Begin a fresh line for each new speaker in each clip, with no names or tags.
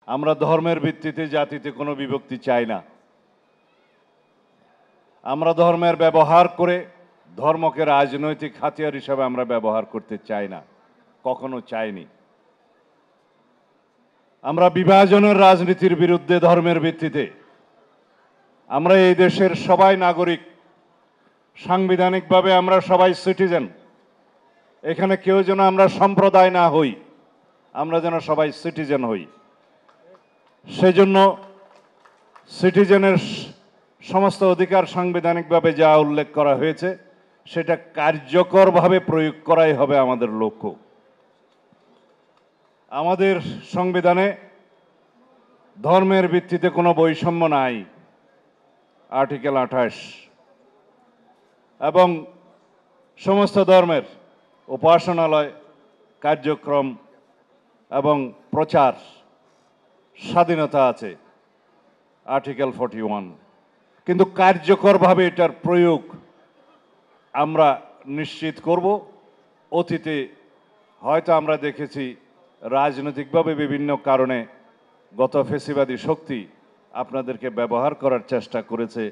আমরা ধর্মের ভিত্তিতে জাতিতে কোনো বিভক্তি চাই না। আমরা ধর্মের ব্যবহার করে ধর্মকে রাজনৈতিক হাতিয়ার হিসাবে আমরা ব্যবহার করতে চাই না, কখনো চাইনি। আমরা বিভাজনের রাজনীতির বিরুদ্ধে ধর্মের ভিত্তিতে। আমরা এই দেশের সবাই নাগরিক, সাংবিধানিকভাবে আমরা সবাই সিটিজেন। এখানে কেউ যেন আমরা সম্প্রদায় না হই, আমরা যেন সবাই সিটিজেন হই। সেজন্য সিটিজেনের সমস্ত অধিকার সাংবিধানিকভাবে যা উল্লেখ করা হয়েছে সেটা কার্যকরভাবে প্রয়োগ করাই হবে আমাদের লক্ষ্য। আমাদের সংবিধানে ধর্মের ভিত্তিতে কোনো বৈষম্য নাই, আর্টিকেল 28, এবং সমস্ত ধর্মের উপাসনালয়, কার্যক্রম এবং প্রচার স্বাধীনতা আছে, আর্টিকেল 41। কিন্তু কার্যকরভাবে এটার প্রয়োগ আমরা নিশ্চিত করব। অতীতে হয়তো আমরা দেখেছি রাজনৈতিকভাবে বিভিন্ন কারণে গত ফ্যাসিবাদী শক্তি আপনাদেরকে ব্যবহার করার চেষ্টা করেছে,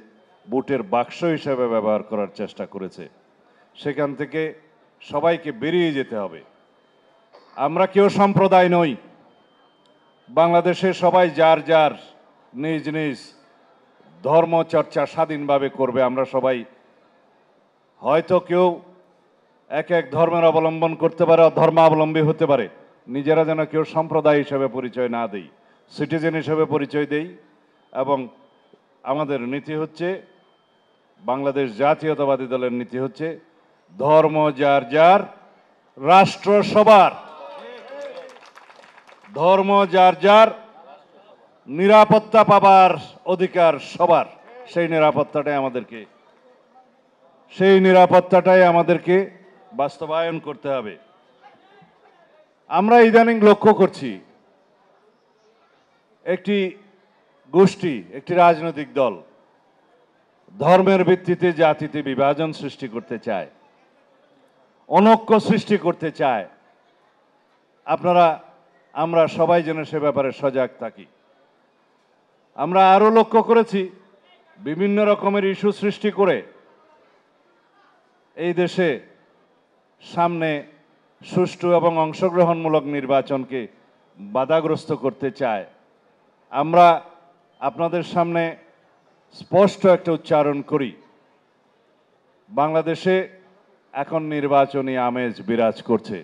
ভোটের বাক্স হিসেবে ব্যবহার করার চেষ্টা করেছে। সেখান থেকে সবাইকে বেরিয়ে যেতে হবে। আমরা কেউ সম্প্রদায় নই। বাংলাদেশে সবাই যার যার নিজ নিজ ধর্মচর্চা স্বাধীনভাবে করবে। আমরা সবাই হয়তো কেউ এক এক ধর্মের অবলম্বন করতে পারে, ধর্মাবলম্বী হতে পারে। নিজেরা যেন কেউ সম্প্রদায় হিসেবে পরিচয় না দেই, সিটিজেন হিসেবে পরিচয় দেই। এবং আমাদের নীতি হচ্ছে, বাংলাদেশ জাতীয়তাবাদী দলের নীতি হচ্ছে, ধর্ম যার যার, রাষ্ট্র সবার। ধর্ম যার যার, নিরাপত্তা পাবার অধিকার সবার। সেই নিরাপত্তাটাই আমাদেরকে বাস্তবায়ন করতে হবে। আমরা ইদানিং লক্ষ্য করছি একটি গোষ্ঠী, একটি রাজনৈতিক দল ধর্মের ভিত্তিতে জাতিতে বিভাজন সৃষ্টি করতে চায়, অনৈক্য সৃষ্টি করতে চায়। আমরা সবাই যেন সে ব্যাপারে সজাগ থাকি। আমরা আরো লক্ষ্য করেছি বিভিন্ন রকমের ইস্যু সৃষ্টি করে এই দেশে সামনে সুষ্ঠু এবং অংশগ্রহণমূলক নির্বাচনকে বাধাগ্রস্ত করতে চায়। আমরা আপনাদের সামনে স্পষ্ট একটা উচ্চারণ করি, বাংলাদেশে এখন নির্বাচনী আমেজ বিরাজ করছে।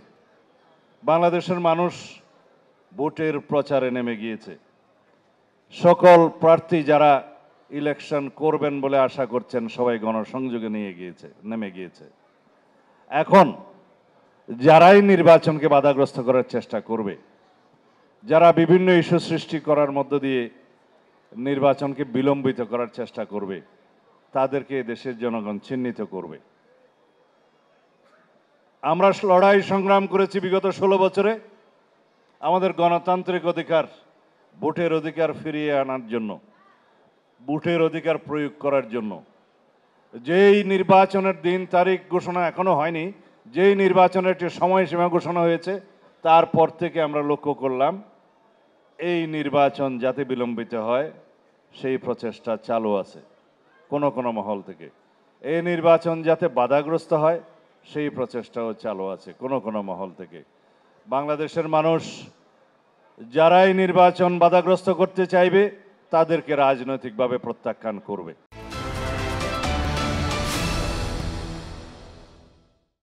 বাংলাদেশের মানুষ ভোটের প্রচারে নেমে গিয়েছে। সকল প্রার্থী যারা ইলেকশন করবেন বলে আশা করছেন সবাই গণসংযোগে নেমে গিয়েছে। এখন যারাই নির্বাচনকে বাধাগ্রস্ত করার চেষ্টা করবে, যারা বিভিন্ন ইস্যু সৃষ্টি করার মধ্য দিয়ে নির্বাচনকে বিলম্বিত করার চেষ্টা করবে, তাদেরকে দেশের জনগণ চিহ্নিত করবে। আমরা লড়াই সংগ্রাম করেছি বিগত 16 বছরে আমাদের গণতান্ত্রিক অধিকার, ভোটের অধিকার ফিরিয়ে আনার জন্য, ভোটের অধিকার প্রয়োগ করার জন্য। যেই নির্বাচনের দিন তারিখ ঘোষণা এখনো হয়নি, যেই নির্বাচনের একটি সময়সীমা ঘোষণা হয়েছে, তারপর থেকে আমরা লক্ষ্য করলাম এই নির্বাচন যাতে বিলম্বিত হয় সেই প্রচেষ্টা চালু আছে কোনো কোনো মহল থেকে। এই নির্বাচন যাতে বাধাগ্রস্ত হয় সেই প্রচেষ্টাও চালু আছে কোনো কোনো মহল থেকে। বাংলাদেশের মানুষ যারাই নির্বাচন বাধাগ্রস্ত করতে চাইবে তাদেরকে রাজনৈতিকভাবে প্রত্যাখ্যান করবে।